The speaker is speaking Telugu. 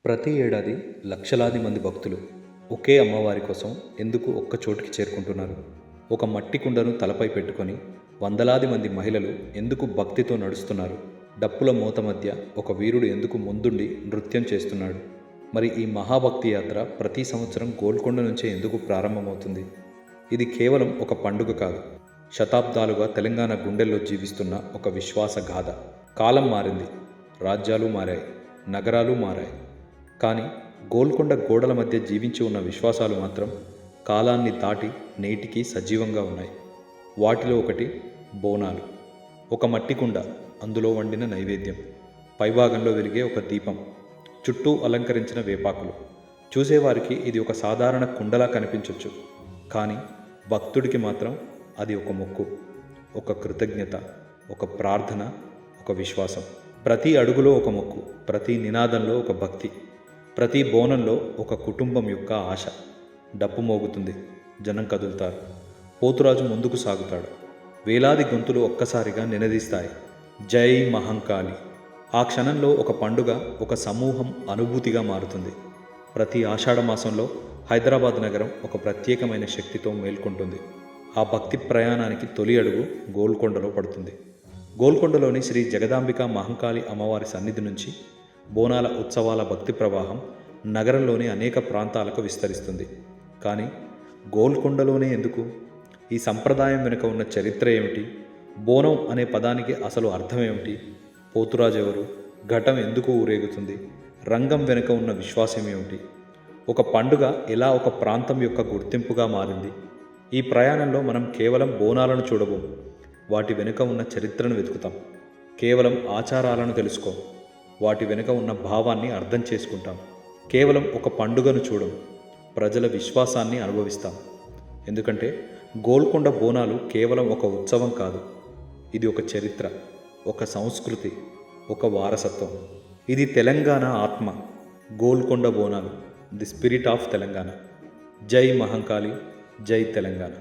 ప్రతి ఏడాది లక్షలాది మంది భక్తులు ఒకే అమ్మవారి కోసం ఎందుకు ఒక్క చోటికి చేరుకుంటున్నారు? ఒక మట్టి కుండను తలపై పెట్టుకొని వందలాది మంది మహిళలు ఎందుకు భక్తితో నడుస్తున్నారు? డప్పుల మోత మధ్య ఒక వీరుడు ఎందుకు ముందుండి నృత్యం చేస్తున్నాడు? మరి ఈ మహాభక్తి యాత్ర ప్రతి సంవత్సరం గోల్కొండ నుంచే ఎందుకు ప్రారంభమవుతుంది? ఇది కేవలం ఒక పండుగ కాదు, శతాబ్దాలుగా తెలంగాణ గుండెల్లో జీవిస్తున్న ఒక విశ్వాస గాథ. కాలం మారింది, రాజ్యాలు మారాయి, నగరాలు మారాయి, కానీ గోల్కొండ గోడల మధ్య జీవించి ఉన్న విశ్వాసాలు మాత్రం కాలాన్ని దాటి నేటికి సజీవంగా ఉన్నాయి. వాటిలో ఒకటి బోనాలు. ఒక మట్టి కుండ, అందులో వండిన నైవేద్యం, పైభాగంలో వెలిగే ఒక దీపం, చుట్టూ అలంకరించిన వేపాకులు. చూసేవారికి ఇది ఒక సాధారణ కుండలా కనిపించవచ్చు, కానీ భక్తుడికి మాత్రం అది ఒక మొక్కు, ఒక కృతజ్ఞత, ఒక ప్రార్థన, ఒక విశ్వాసం. ప్రతి అడుగులో ఒక మొక్కు, ప్రతి నినాదంలో ఒక భక్తి, ప్రతి బోనంలో ఒక కుటుంబం యొక్క ఆశ. డప్పు మోగుతుంది, జనం కదులుతారు, పోతురాజు ముందుకు సాగుతాడు. వేలాది గొంతులు ఒక్కసారిగా నినదిస్తాయి, జై మహంకాళి. ఆ క్షణంలో ఒక పండుగ, ఒక సమూహం అనుభూతిగా మారుతుంది. ప్రతి ఆషాఢమాసంలో హైదరాబాద్ నగరం ఒక ప్రత్యేకమైన శక్తితో మేల్కొంటుంది. ఆ భక్తి ప్రయాణానికి తొలి అడుగు గోల్కొండలో పడుతుంది. గోల్కొండలోని శ్రీ జగదాంబిక మహంకాళి అమ్మవారి సన్నిధి నుంచి బోనాల ఉత్సవాల భక్తి ప్రవాహం నగరంలోని అనేక ప్రాంతాలకు విస్తరిస్తుంది. కానీ గోల్కొండలోనే ఎందుకు? ఈ సంప్రదాయం వెనుక ఉన్న చరిత్ర ఏమిటి? బోనం అనే పదానికి అసలు అర్థం ఏమిటి? పోతురాజు ఎవరు? ఘటం ఎందుకు ఊరేగుతుంది? రంగం వెనుక ఉన్న విశ్వాసం ఏమిటి? ఒక పండుగ ఎలా ఒక ప్రాంతం యొక్క గుర్తింపుగా మారింది? ఈ ప్రయాణంలో మనం కేవలం బోనాలను చూడబోం, వాటి వెనుక ఉన్న చరిత్రను వెతుకుతాం. కేవలం ఆచారాలను తెలుసుకోం, వాటి వెనుక ఉన్న భావాన్ని అర్థం చేసుకుంటాం. కేవలం ఒక పండుగను చూడం, ప్రజల విశ్వాసాన్ని అనుభవిస్తాం. ఎందుకంటే గోల్కొండ బోనాలు కేవలం ఒక ఉత్సవం కాదు, ఇది ఒక చరిత్ర, ఒక సంస్కృతి, ఒక వారసత్వం. ఇది తెలంగాణ ఆత్మ. Golconda Bonalu, the spirit of Telangana. జై మహంకాళి, జై తెలంగాణ.